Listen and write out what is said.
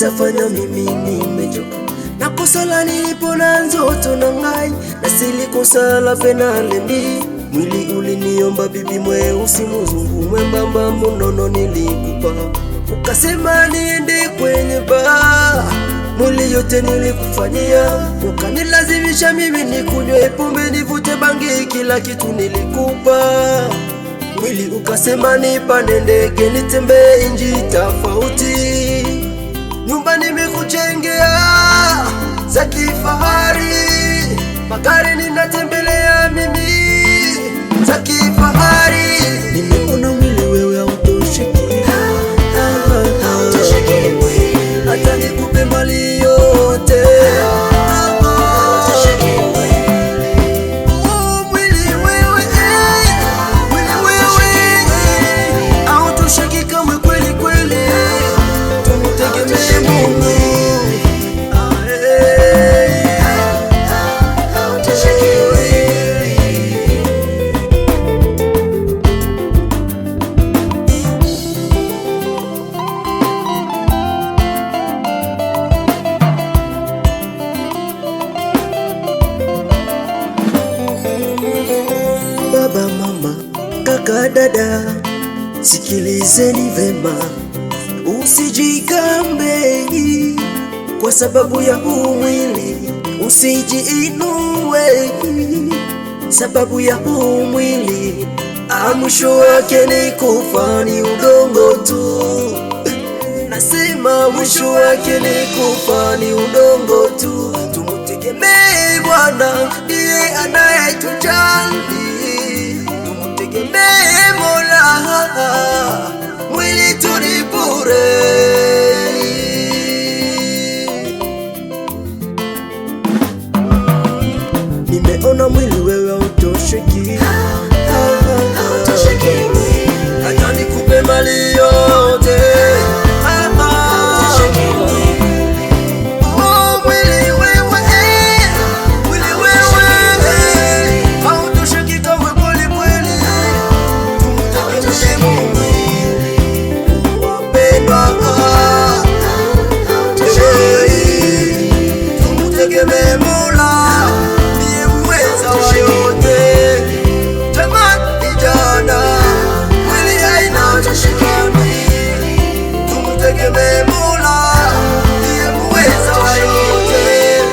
zafanya mimi nimechoka. Nakosala nilipo na nzoto na ngai, na silikosala penalendi. Mwili uliniomba bibi mweusi mzungu mwembamba munono nilikupa. Ukasema niende kwenye baa, mwili yote nilikufanyia. Ukanilazimisha mimi nikunywe pombe nivute bangi, kila kitu nilikupa. Mwili ukasema nipande ndege nitembee nchi tofauti. Nyumba nimekujengea za kifahari, magari ninatembelea mimi za kifahari. Nimeona mwili wewe hautosheki, hata nikupe mali yote. Baba, mama, kaka, dada, sikilizeni vema, usijigambe kwa sababu ya huu mwili, usijiinue sababu ya huu mwili. Mwisho wake ni kufa, ni udongo tu. Nasema mwisho wake ni kufa, ni udongo tu. Tumutegemee Bwana, ndiye anayetujali. Tumutegemee Mola, mwili tu ni bure. Nimeona mwili wewe hautosheki, hata nikupe mali yote. Tumutegemee Mola, ndiye muweza wa yote. Jamani vijana, mwili haina shukrani. Tumutegemee Mola, ndiye muweza wa yote.